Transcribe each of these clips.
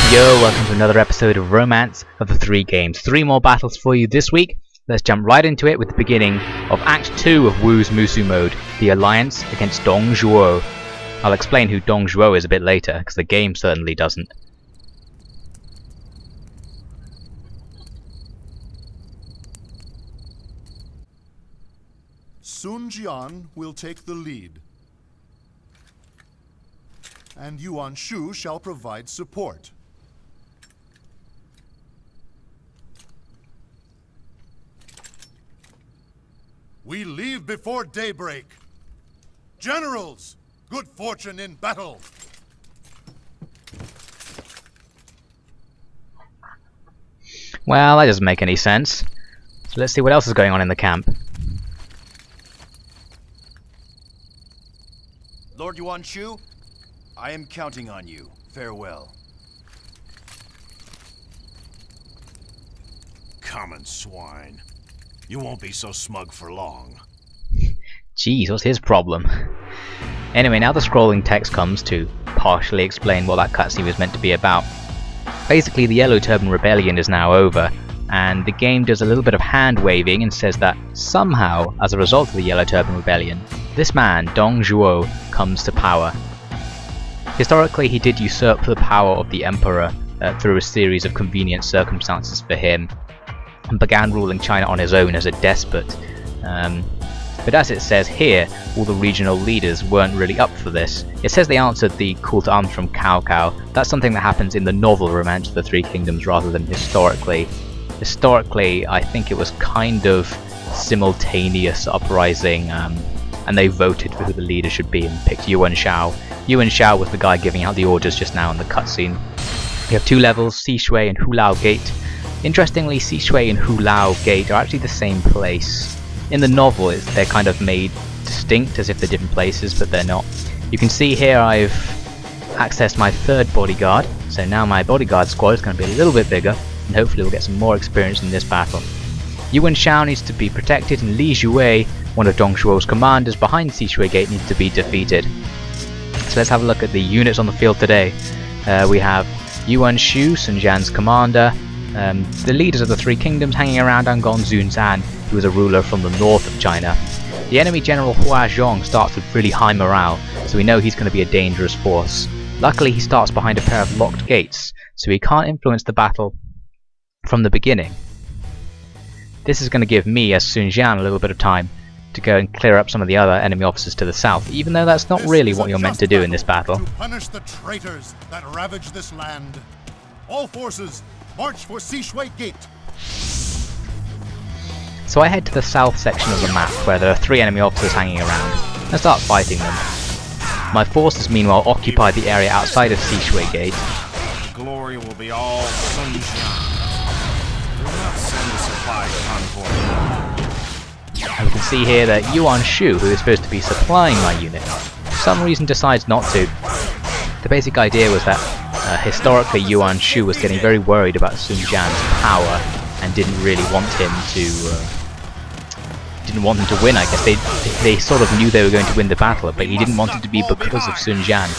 Yo, welcome to another episode of Romance of the Three Games. 3 more battles for you this week. Let's jump right into it with the beginning of Act 2 of Wu's Musu mode, the Alliance against Dong Zhuo. I'll explain who Dong Zhuo is a bit later, because the game certainly doesn't. Sun Jian will take the lead, and Yuan Shu shall provide support. We leave before daybreak. Generals, good fortune in battle. Well, that doesn't make any sense. So let's see what else is going on in the camp. Lord Yuan Shu, I am counting on you. Farewell. Common swine. You won't be so smug for long. Jeez, what's his problem? Anyway, now the scrolling text comes to partially explain what that cutscene was meant to be about. Basically, the Yellow Turban Rebellion is now over, and the game does a little bit of hand waving and says that somehow, as a result of the Yellow Turban Rebellion, this man, Dong Zhuo, comes to power. Historically, he did usurp the power of the Emperor through a series of convenient circumstances for him, and began ruling China on his own as a despot. But as it says here, all the regional leaders weren't really up for this. It says they answered the call to arms from Cao Cao. That's something that happens in the novel Romance of the Three Kingdoms rather than historically. Historically, I think it was kind of simultaneous uprising, and they voted for who the leader should be and picked Yuan Shao. Yuan Shao was the guy giving out the orders just now in the cutscene. We have 2 levels, Si Shui and Hulao Gate. Interestingly, Si Shui and Hulao Gate are actually the same place. In the novel, they're kind of made distinct as if they're different places, but they're not. You can see here I've accessed my 3rd bodyguard, so now my bodyguard squad is going to be a little bit bigger, and hopefully we'll get some more experience in this battle. Yuan Shao needs to be protected, and Li Yue, one of Dong Zhuo's commanders behind Sishui Gate, needs to be defeated. So let's have a look at the units on the field today. We have Yuan Shu, Sun Jian's commander, the leaders of the Three Kingdoms hanging around Angon Zunzan, who is a ruler from the north of China. The enemy general Hua Xiong starts with really high morale, so we know he's going to be a dangerous force. Luckily, he starts behind a pair of locked gates, so he can't influence the battle from the beginning. This is going to give me, as Sun Jian, a little bit of time to go and clear up some of the other enemy officers to the south, even though that's not really what you're meant to do in this battle. To punish the traitors that ravage this land. All forces, march for Sishui Gate. So I head to the south section of the map, where there are 3 enemy officers hanging around, and start fighting them. My forces meanwhile occupy the area outside of Sishui Gate. Glory will be all Sun Jian. Do not send a supply convoy. And we can see here that Yuan Shu, who is supposed to be supplying my unit, for some reason decides not to. The basic idea was that historically Yuan Shu was getting very worried about Sun Jian's power and didn't really want him to win. I guess they sort of knew they were going to win the battle, but he didn't want it to be because of Sun Jian.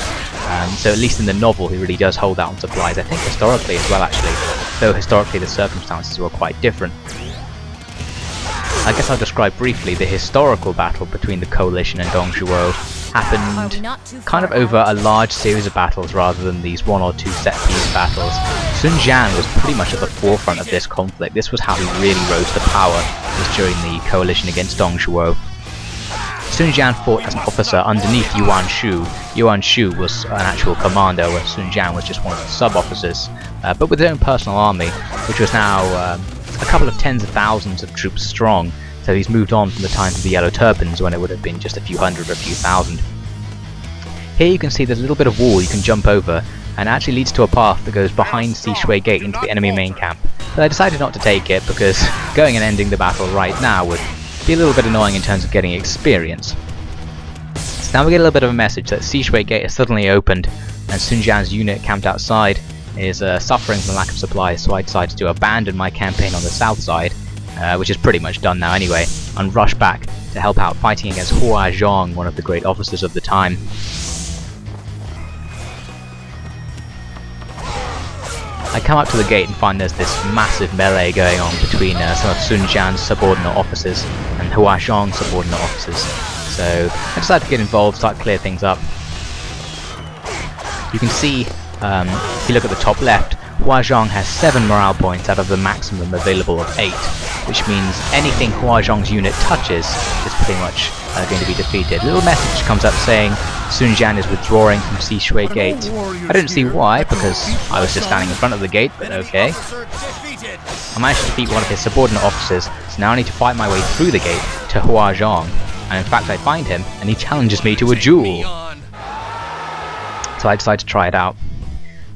So at least in the novel, he really does hold out on supplies. I think historically as well, actually, though historically the circumstances were quite different. I guess I'll describe briefly the historical battle between the coalition and Dong Zhuo. Happened kind of over a large series of battles rather than these 1 or 2 set piece battles. Sun Jian was pretty much at the forefront of this conflict. This was how he really rose to power, was during the coalition against Dong Zhuo. Sun Jian fought as an officer underneath Yuan Shu. Yuan Shu was an actual commander, where Sun Jian was just one of the sub-officers, but with his own personal army, which was now a couple of tens of thousands of troops strong. So he's moved on from the times of the Yellow Turbans, when it would have been just a few hundred or a few thousand. Here you can see there's a little bit of wall you can jump over, and it actually leads to a path that goes behind Sishui Gate into the enemy main camp. But I decided not to take it, because going and ending the battle right now would be a little bit annoying in terms of getting experience. So now we get a little bit of a message that Sishui Gate is suddenly opened, and Sun Jian's unit camped outside is suffering from lack of supplies, so I decided to abandon my campaign on the south side, which is pretty much done now anyway, and rush back to help out fighting against Hua Xiong, one of the great officers of the time. I come up to the gate and find there's this massive melee going on between some of Sun Jian's subordinate officers and Hua Xiong's subordinate officers. So I decided to get involved, start to clear things up. You can see, if you look at the top left, Hua Xiong has 7 morale points out of the maximum available of 8, which means anything Hua Xiong's unit touches is pretty much going to be defeated. A little message comes up saying Sun Jian is withdrawing from Sishui Gate. I didn't see why, because I was just standing in front of the gate, but okay. I managed to defeat one of his subordinate officers, so now I need to fight my way through the gate to Hua Xiong. And in fact I find him, and he challenges me to a duel. So I decided to try it out.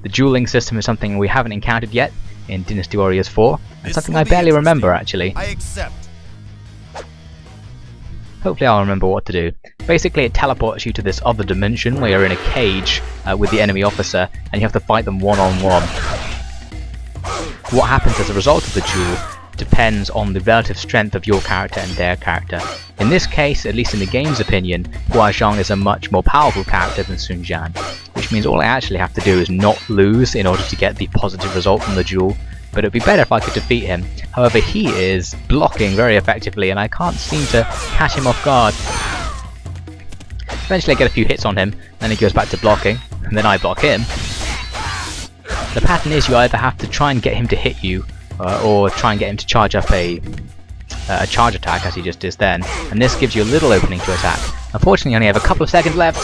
The dueling system is something we haven't encountered yet in Dynasty Warriors 4, and something I barely remember actually. I accept. Hopefully I'll remember what to do. Basically it teleports you to this other dimension where you're in a cage with the enemy officer and you have to fight them one-on-one. What happens as a result of the duel depends on the relative strength of your character and their character. In this case, at least in the game's opinion, Hua Xiong is a much more powerful character than Sun Jian, which means all I actually have to do is not lose in order to get the positive result from the duel. But it'd be better if I could defeat him. However, he is blocking very effectively and I can't seem to catch him off guard. Eventually I get a few hits on him, then he goes back to blocking, and then I block him. The pattern is you either have to try and get him to hit you, or try and get him to charge up a charge attack as he just is then, and this gives you a little opening to attack. Unfortunately I only have a couple of seconds left.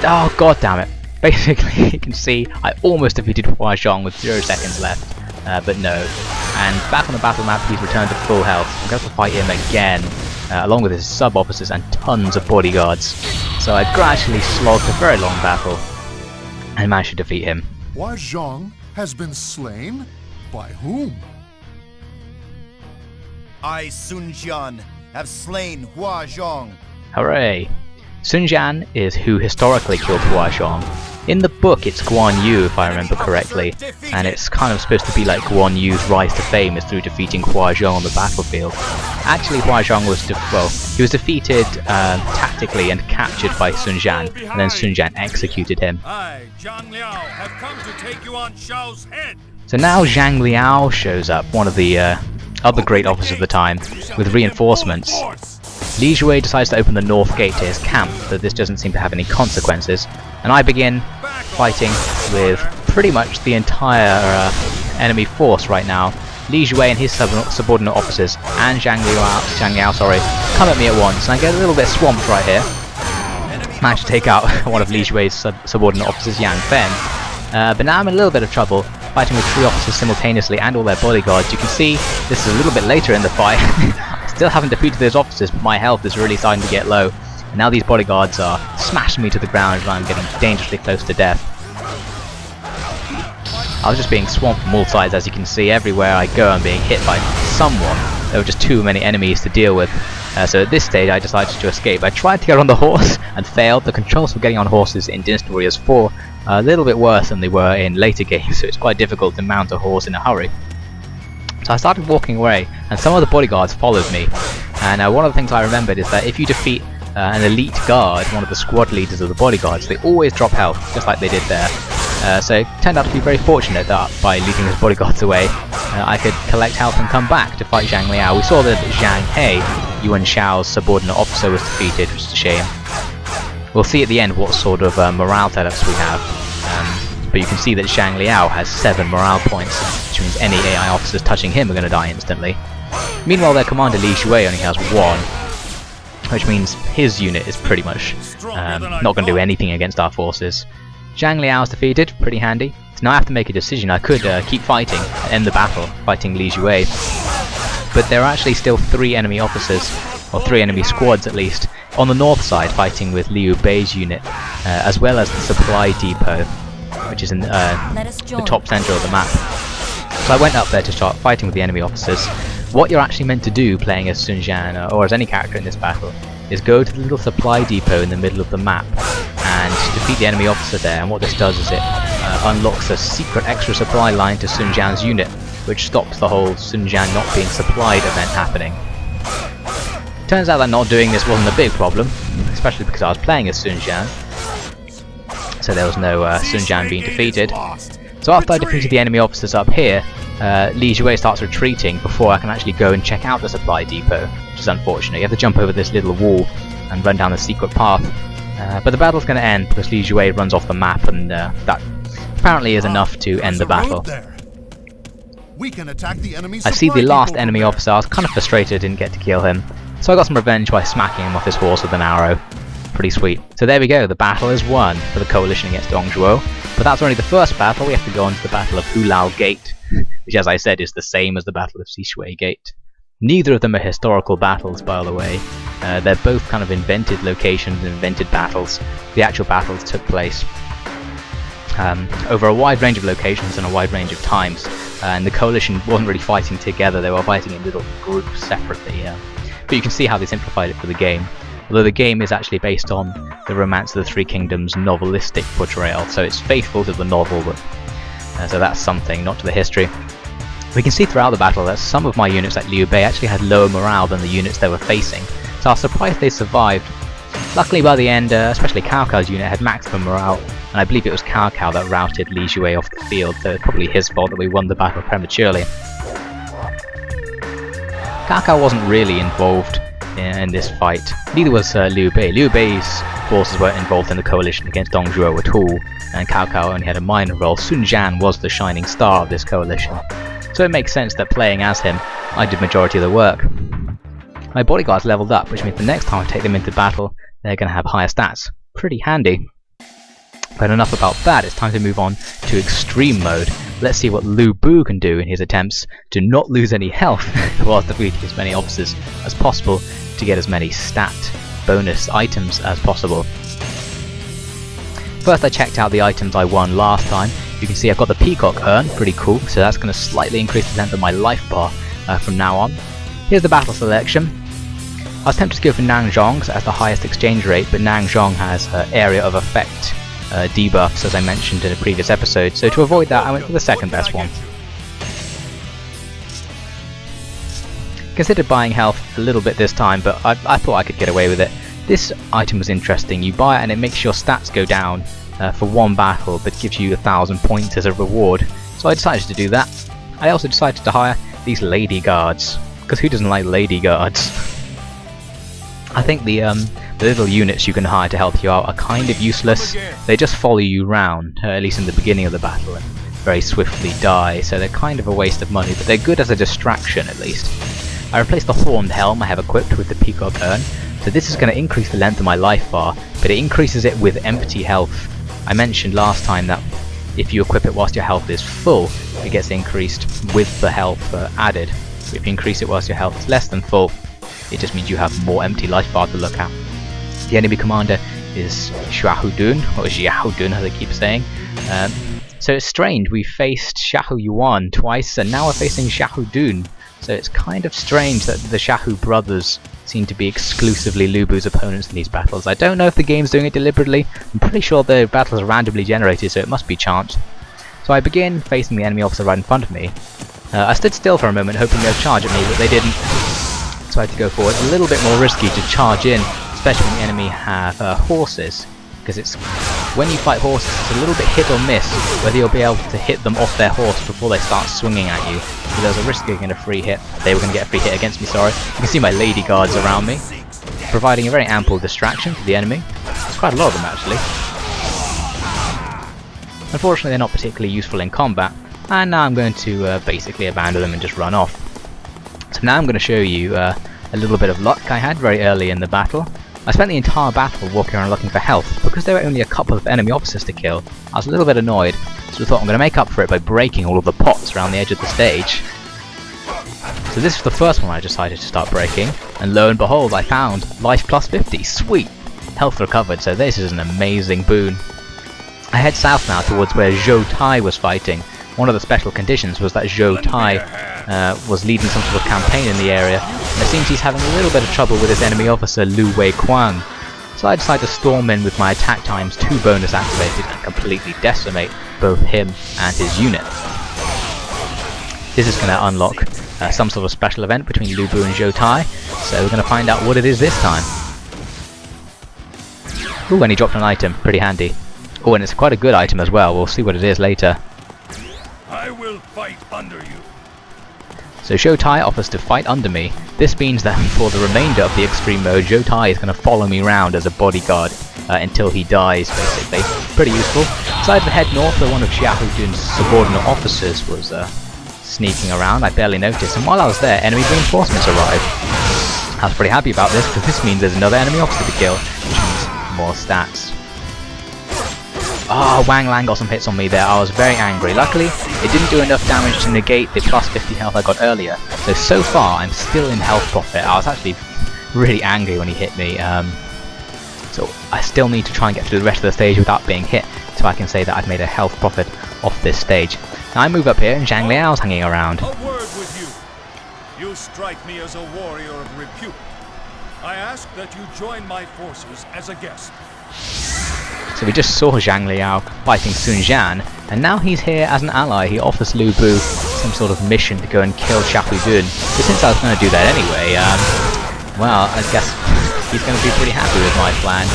Oh god damn it. Basically you can see I almost defeated Hua Xiong with 0 seconds left, but no. And back on the battle map he's returned to full health. I'm going to have to fight him again, along with his sub-officers and tons of bodyguards. So I gradually slogged a very long battle and managed to defeat him. Hua Xiong has been slain? By whom? I, Sun Jian, have slain Hua Xiong. Hooray! Sun Jian is who historically killed Hua Xiong. In the book it's Guan Yu if I remember correctly, and it's kind of supposed to be like Guan Yu's rise to fame is through defeating Hua Xiong on the battlefield. Actually Hua Xiong was he was defeated tactically and captured by Sun Jian, and then Sun Jian executed him. I, Zhang Liao, have come to take Yuan Shao's head. So now Zhang Liao shows up, one of the other great officers of the time, with reinforcements. Li Shui decides to open the north gate to his camp, though this doesn't seem to have any consequences, and I begin fighting with pretty much the entire enemy force right now. Li Shui and his subordinate officers and Zhang Liao, come at me at once, and I get a little bit swamped right here. Managed to take out one of Li Shui's subordinate officers, Yang Fen, but now I'm in a little bit of trouble, fighting with 3 officers simultaneously and all their bodyguards. You can see this is a little bit later in the fight. Still haven't defeated those officers, but my health is really starting to get low. And now these bodyguards are smashing me to the ground and I'm getting dangerously close to death. I was just being swamped from all sides, as you can see. Everywhere I go I'm being hit by someone. There were just too many enemies to deal with. So at this stage I decided to escape. I tried to get on the horse and failed. The controls for getting on horses in Dynasty Warriors 4 are a little bit worse than they were in later games, so it's quite difficult to mount a horse in a hurry. So I started walking away, and some of the bodyguards followed me. And one of the things I remembered is that if you defeat an elite guard, one of the squad leaders of the bodyguards, they always drop health, just like they did there. So it turned out to be very fortunate that by leading his bodyguards away, I could collect health and come back to fight Zhang Liao. We saw that Zhang He, Yuan Shao's subordinate officer, was defeated, which is a shame. We'll see at the end what sort of morale setups we have. But you can see that Zhang Liao has 7 morale points, which means any AI officers touching him are going to die instantly. Meanwhile their commander Li Shui only has 1, which means his unit is pretty much not going to do anything against our forces. Zhang Liao is defeated, pretty handy. So now I have to make a decision. I could keep fighting and end the battle, fighting Li Shui. But there are actually still 3 enemy officers, or 3 enemy squads at least, on the north side fighting with Liu Bei's unit, as well as the supply depot, which is in the top center of the map. So I went up there to start fighting with the enemy officers. What you're actually meant to do playing as Sun Jian, or as any character in this battle, is go to the little supply depot in the middle of the map and defeat the enemy officer there, and what this does is it unlocks a secret extra supply line to Sun Jian's unit, which stops the whole Sun Jian not being supplied event happening. Turns out that not doing this wasn't a big problem, especially because I was playing as Sun Jian, so there was no Sun Jian being defeated. So after I defeated the enemy officers up here, Li Yue starts retreating before I can actually go and check out the supply depot, which is unfortunate. You have to jump over this little wall and run down the secret path. But the battle's going to end because Li Yue runs off the map, and that apparently is enough to end the battle. We can attack the enemy I see the last depot enemy there. officer. I was kind of frustrated I didn't get to kill him, so I got some revenge by smacking him off his horse with an arrow. Pretty sweet. So there we go, the battle is won for the coalition against Dongzhuo. But that's only the first battle. We have to go on to the Battle of Hulao Gate, which, as I said, is the same as the Battle of Sishui Gate. Neither of them are historical battles, by the way. They're both kind of invented locations and invented battles. The actual battles took place over a wide range of locations and a wide range of times. And the coalition wasn't really fighting together, they were fighting in little groups separately. But you can see how they simplified it for the game. Although the game is actually based on the Romance of the Three Kingdoms novelistic portrayal, so it's faithful to the novel, but so that's something, not to the history. We can see throughout the battle that some of my units, like Liu Bei, actually had lower morale than the units they were facing, so I was surprised they survived. Luckily by the end, especially Cao Cao's unit had maximum morale, and I believe it was Cao Cao that routed Li Yue off the field, so it's probably his fault that we won the battle prematurely. Cao Cao wasn't really involved in this fight, neither was Liu Bei. Liu Bei's forces weren't involved in the coalition against Dongzhuo at all, and Cao Cao only had a minor role. Sun Jian was the shining star of this coalition, so it makes sense that playing as him, I did majority of the work. My bodyguards leveled up, which means the next time I take them into battle, they're going to have higher stats. Pretty handy. But enough about that, it's time to move on to extreme mode. Let's see what Lu Bu can do in his attempts to not lose any health whilst defeating as many officers as possible to get as many stat bonus items as possible. First I checked out the items I won last time. You can see I've got the Peacock Urn, pretty cool, so that's going to slightly increase the length of my life bar from now on. Here's the battle selection. I was tempted to go for Nanzhong's as the highest exchange rate, but Nanzhong has area of effect debuffs, as I mentioned in a previous episode, so to avoid that I went for the second best one. Considered buying health a little bit this time, but I thought I could get away with it. This item was interesting. You buy it and it makes your stats go down for one battle, but gives you 1,000 points as a reward, so I decided to do that. I also decided to hire these lady guards, because who doesn't like lady guards? I think the little units you can hire to help you out are kind of useless. They just follow you round, at least in the beginning of the battle, and very swiftly die, so they're kind of a waste of money, but they're good as a distraction at least. I replaced the horned helm I have equipped with the Peacock Urn, so this is going to increase the length of my life bar, but it increases it with empty health. I mentioned last time that if you equip it whilst your health is full, it gets increased with the health added. If you increase it whilst your health is less than full, it just means you have more empty life bar to look at. The enemy commander is Xiahou, or Xiahou as I keep saying. So it's strange, we faced Xiahou Yuan twice, and now we're facing Xiahou. So it's kind of strange that the Xiahou brothers seem to be exclusively Lu Bu's opponents in these battles. I don't know if the game's doing it deliberately. I'm pretty sure the battles are randomly generated, so it must be chance. So I begin facing the enemy officer right in front of me. I stood still for a moment hoping they'd charge at me, but they didn't. So I had to go forward. It's a little bit more risky to charge in, especially when the enemy have horses, because it's when you fight horses, it's a little bit hit or miss whether you'll be able to hit them off their horse before they start swinging at you. So there's a risk of getting a free hit. They were going to get a free hit against me, sorry. You can see my lady guards around me, providing a very ample distraction to the enemy. There's quite a lot of them actually. Unfortunately they're not particularly useful in combat, and now I'm going to basically abandon them and just run off. So now I'm going to show you a little bit of luck I had very early in the battle. I spent the entire battle walking around looking for health. Because there were only a couple of enemy officers to kill, I was a little bit annoyed, so I thought I'm going to make up for it by breaking all of the pots around the edge of the stage. So this was the first one I decided to start breaking, and lo and behold I found life plus 50, sweet! Health recovered, so this is an amazing boon. I head south now towards where Zhou Tai was fighting. One of the special conditions was that Zhou Tai was leading some sort of campaign in the area, and it seems he's having a little bit of trouble with his enemy officer Lu Wei Kuang. So I decided to storm in with my attack times 2 bonus activated and completely decimate both him and his unit. This is going to unlock some sort of special event between Lu Bu and Zhou Tai, so we're going to find out what it is this time. Ooh, and he dropped an item, pretty handy. Oh, and it's quite a good item as well, we'll see what it is later. I will fight under you. So Zhou offers to fight under me. This means that for the remainder of the extreme mode, Zhou is going to follow me around as a bodyguard until he dies, basically. Pretty useful. Decided to head north where one of Xiahou's subordinate officers was sneaking around. I barely noticed, and while I was there, enemy reinforcements arrived. I was pretty happy about this, because this means there's another enemy officer to kill, which means more stats. Ah, Wang Lang got some hits on me there. I was very angry. Luckily, it didn't do enough damage to negate the plus 50 health I got earlier. So far, I'm still in health profit. I was actually really angry when he hit me. So I still need to try and get through the rest of the stage without being hit, so I can say that I've made a health profit off this stage. Now I move up here, and Zhang Liao's hanging around. A word with you. You strike me as a warrior of repute. I ask that you join my forces as a guest. So we just saw Zhang Liao fighting Sun Jian, and now he's here as an ally. He offers Lu Bu some sort of mission to go and kill Xiahou. But since I was going to do that anyway, well, I guess he's going to be pretty happy with my plan.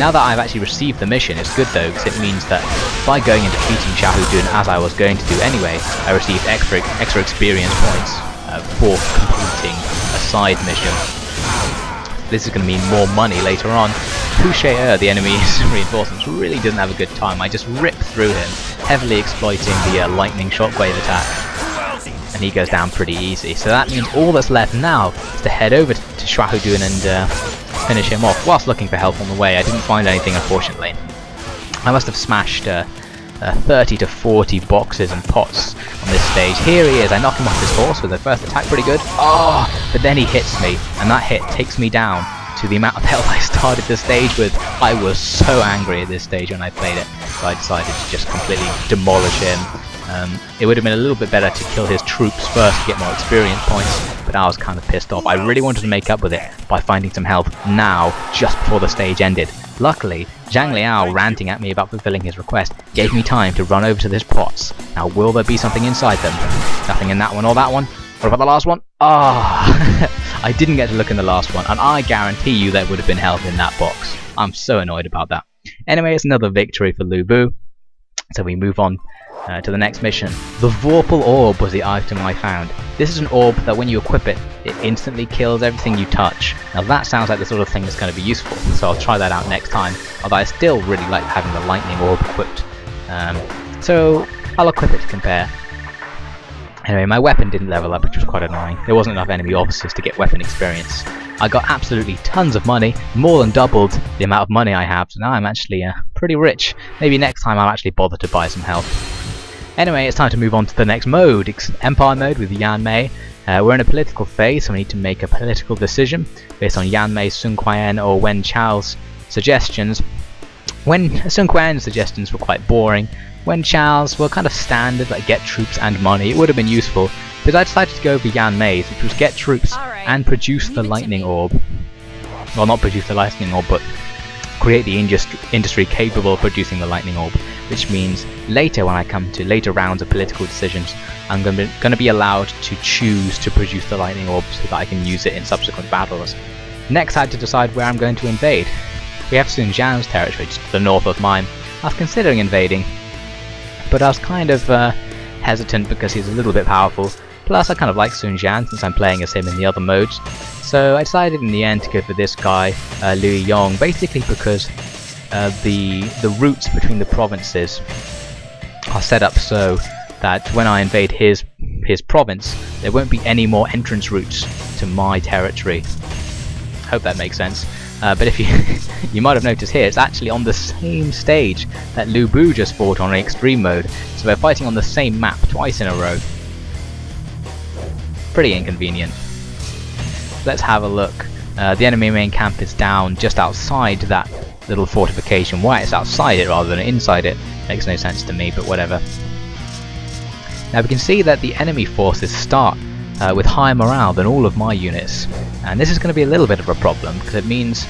Now that I've actually received the mission, it's good though, because it means that by going and defeating Xiahou as I was going to do anyway, I received extra experience points for completing a side mission. This is going to mean more money later on. The enemy's reinforcements, really doesn't have a good time. I just rip through him, heavily exploiting the lightning shockwave attack, and he goes down pretty easy. So that means all that's left now is to head over to Xiahou and finish him off. Whilst looking for help on the way, I didn't find anything, unfortunately. I must have smashed 30 to 40 boxes and pots on this stage. Here he is. I knock him off his horse with the first attack, pretty good. Oh, but then he hits me, and that hit takes me down to the amount of health I started the stage with. I was so angry at this stage when I played it, so I decided to just completely demolish him. It would have been a little bit better to kill his troops first to get more experience points, but I was kind of pissed off. I really wanted to make up with it by finding some health now, just before the stage ended. Luckily, Zhang Liao ranting at me about fulfilling his request gave me time to run over to this pots. Now will there be something inside them? Nothing in that one or that one? What about the last one? Ah, I didn't get to look in the last one, and I guarantee you there would have been health in that box. I'm so annoyed about that. Anyway, it's another victory for Lu Bu. So we move on to the next mission. The Vorpal Orb was the item I found. This is an orb that when you equip it, it instantly kills everything you touch. Now that sounds like the sort of thing that's going to be useful, so I'll try that out next time. Although I still really like having the lightning orb equipped. So I'll equip it to compare. Anyway, my weapon didn't level up, which was quite annoying. There wasn't enough enemy officers to get weapon experience. I got absolutely tons of money, more than doubled the amount of money I have, so now I'm actually pretty rich. Maybe next time I'll actually bother to buy some health. Anyway, it's time to move on to the next mode. It's Empire mode with Yanmei. We're in a political phase, so we need to make a political decision based on Yanmei, Sun Jian, or Wen Chao's suggestions. When Sun Jian's suggestions were quite boring, Wen Chao's were kind of standard, like get troops and money. It would have been useful, but I decided to go for Yanmei's, which was get troops and produce the lightning orb. Well, not produce the lightning orb, but create the industry capable of producing the lightning orb, which means later when I come to later rounds of political decisions, I'm going to be allowed to choose to produce the lightning orb so that I can use it in subsequent battles. Next I had to decide where I'm going to invade. We have Sun Jian's territory just to the north of mine. I was considering invading, but I was kind of hesitant because he's a little bit powerful. Plus I kind of like Sun Jian since I'm playing as him in the other modes. So I decided in the end to go for this guy, Liu Yong, basically because the routes between the provinces are set up so that when I invade his province, there won't be any more entrance routes to my territory. Hope that makes sense. But if you might have noticed here, it's actually on the same stage that Lu Bu just fought on in extreme mode, so we're fighting on the same map twice in a row. Pretty inconvenient. Let's have a look. The enemy main camp is down just outside that little fortification. Why it's outside it rather than inside it makes no sense to me, but whatever. Now we can see that the enemy forces start with higher morale than all of my units, and this is going to be a little bit of a problem because it means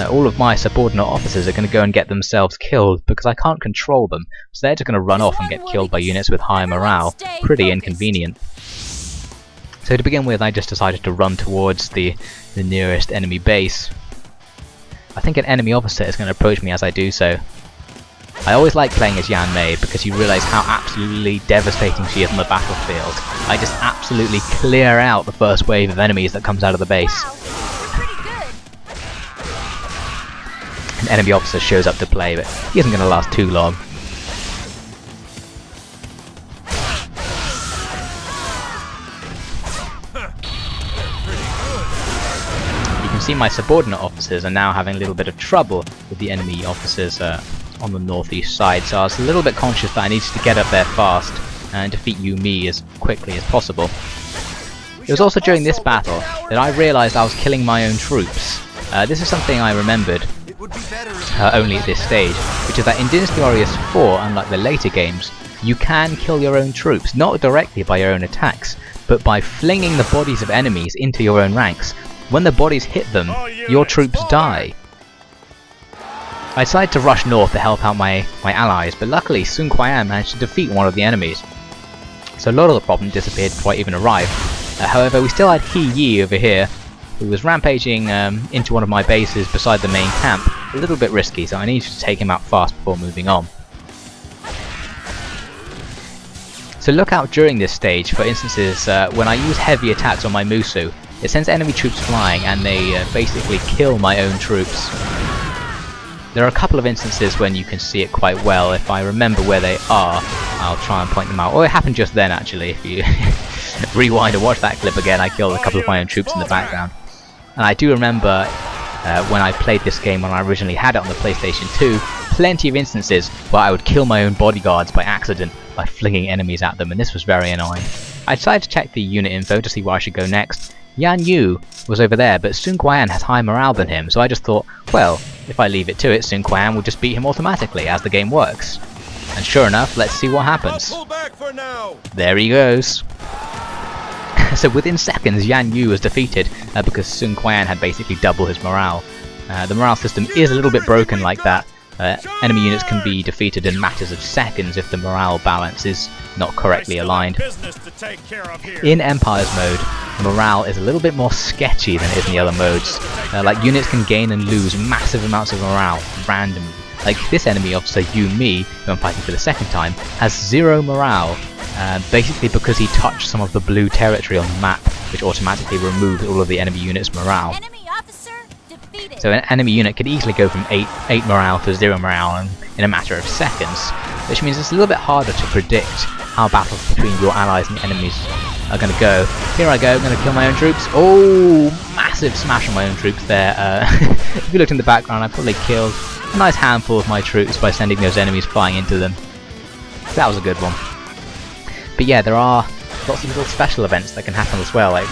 all of my subordinate officers are going to go and get themselves killed because I can't control them, so they're just going to run off and get killed by units with higher morale. Pretty inconvenient. So to begin with, I just decided to run towards the nearest enemy base. I think an enemy officer is going to approach me as I do so. I always like playing as Yanmei because you realise how absolutely devastating she is on the battlefield. I just absolutely clear out the first wave of enemies that comes out of the base. Wow, you're pretty good. An enemy officer shows up to play, but he isn't going to last too long. You can see my subordinate officers are now having a little bit of trouble with the enemy officers on the northeast side, so I was a little bit conscious that I needed to get up there fast and defeat Yuanmei as quickly as possible. It was also during this battle that I realised I was killing my own troops. This is something I remembered only at this stage, which is that in Dynasty Warriors 4, unlike the later games, you can kill your own troops, not directly by your own attacks, but by flinging the bodies of enemies into your own ranks. When the bodies hit them, your troops die. I decided to rush north to help out my allies, but luckily Sun Jian managed to defeat one of the enemies. So a lot of the problem disappeared before I even arrived. However, we still had He Yi over here, who was rampaging into one of my bases beside the main camp. A little bit risky, so I needed to take him out fast before moving on. So look out during this stage for instances when I use heavy attacks on my Musu. It sends enemy troops flying and they basically kill my own troops. There are a couple of instances when you can see it quite well. If I remember where they are, I'll try and point them out. Oh, it happened just then actually. If you rewind and watch that clip again, I killed a couple of my own troops in the background. And I do remember when I played this game when I originally had it on the PlayStation 2, plenty of instances where I would kill my own bodyguards by accident by flinging enemies at them, and this was very annoying. I decided to check the unit info to see where I should go next. Yan Yu was over there, but Sun Jian has higher morale than him, so I just thought, well, if I leave it to it, Sun Jian will just beat him automatically as the game works. And sure enough, let's see what happens. There he goes. So within seconds, Yan Yu was defeated because Sun Jian had basically double his morale. The morale system is a little bit broken like that. Enemy units can be defeated in matters of seconds if the morale balance is not correctly aligned. In Empire's mode, morale is a little bit more sketchy than it is in the other modes. Like units can gain and lose massive amounts of morale randomly. Like this enemy officer Yuanmei, who I'm fighting for the second time, has 0 morale, basically because he touched some of the blue territory on the map, which automatically removes all of the enemy units' morale. Enemy officer defeated. So an enemy unit could easily go from 8 morale to 0 morale in a matter of seconds, which means it's a little bit harder to predict how battles between your allies and enemies are going to go. Here I go, I'm going to kill my own troops. Oh, massive smash on my own troops there. If you looked in the background, I probably killed a nice handful of my troops by sending those enemies flying into them. That was a good one. But yeah, there are lots of little special events that can happen as well, like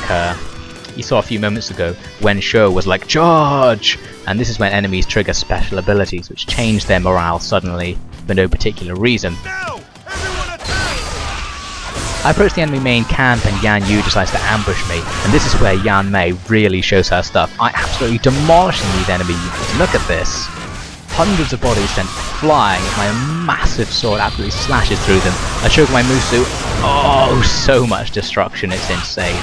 you saw a few moments ago when Xiahou was like, charge! And this is when enemies trigger special abilities which change their morale suddenly for no particular reason. I approach the enemy main camp and Yan Yu decides to ambush me, and this is where Yanmei really shows her stuff. I absolutely demolishing these enemy units. Look at this. Hundreds of bodies sent flying as my massive sword absolutely slashes through them. I choke my Musu. Oh, so much destruction, it's insane.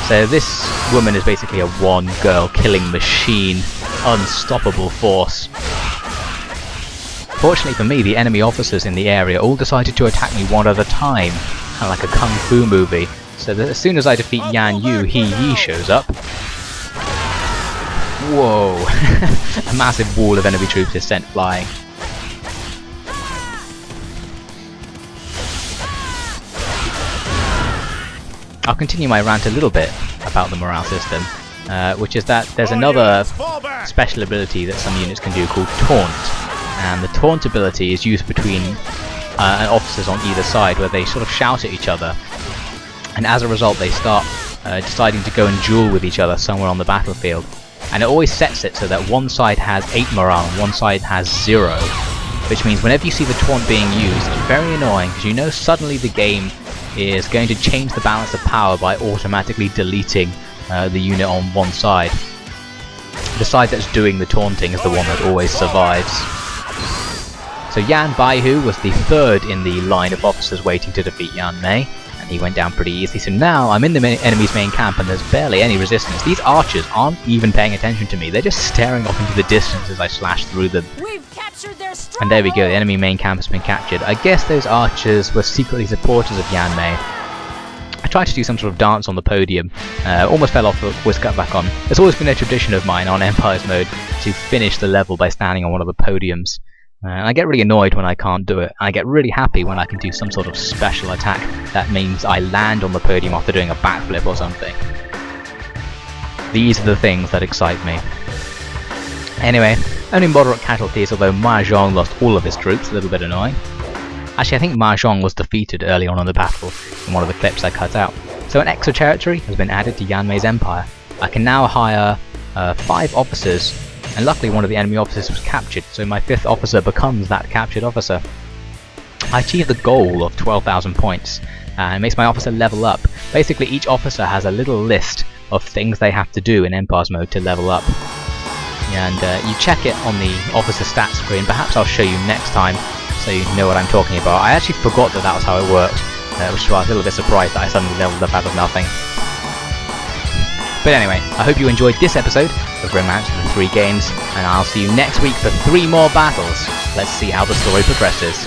So this woman is basically a one-girl killing machine, unstoppable force. Fortunately for me, the enemy officers in the area all decided to attack me one at a time, kind of like a kung fu movie. So that as soon as I defeat Yan Yu, He Yi shows up. Whoa! A massive wall of enemy troops is sent flying. I'll continue my rant a little bit about the morale system, which is that there's another special ability that some units can do called Taunt. And the Taunt ability is used between officers on either side, where they sort of shout at each other. And as a result, they start deciding to go and duel with each other somewhere on the battlefield. And it always sets it so that one side has 8 morale and one side has 0. Which means whenever you see the taunt being used, it's very annoying because you know suddenly the game is going to change the balance of power by automatically deleting the unit on one side. The side that's doing the taunting is the one that always survives. So Yan Baihu was the third in the line of officers waiting to defeat Yanmei, and he went down pretty easily. So now I'm in the enemy's main camp and there's barely any resistance. These archers aren't even paying attention to me. They're just staring off into the distance as I slash through them. We've captured their stronghold. And there we go, the enemy main camp has been captured. I guess those archers were secretly supporters of Yanmei. I tried to do some sort of dance on the podium, almost fell off, but was cut back on. It's always been a tradition of mine on Empires mode to finish the level by standing on one of the podiums. And I get really annoyed when I can't do it. I get really happy when I can do some sort of special attack that means I land on the podium after doing a backflip or something. These are the things that excite me. Anyway, only moderate casualties, although Ma Zhong lost all of his troops, a little bit annoying. Actually, I think Ma Zhong was defeated early on in the battle in one of the clips I cut out. So an extra territory has been added to Yanmei's empire. I can now hire 5 officers, and luckily one of the enemy officers was captured, so my 5th officer becomes that captured officer. I achieved the goal of 12,000 points, and it makes my officer level up. Basically, each officer has a little list of things they have to do in Empires mode to level up. And you check it on the officer stats screen. Perhaps I'll show you next time, so you know what I'm talking about. I actually forgot that that was how it worked, which is why I was a little bit surprised that I suddenly leveled up out of nothing. But anyway, I hope you enjoyed this episode of Romance of the 3 Games, and I'll see you next week for 3 more battles. Let's see how the story progresses.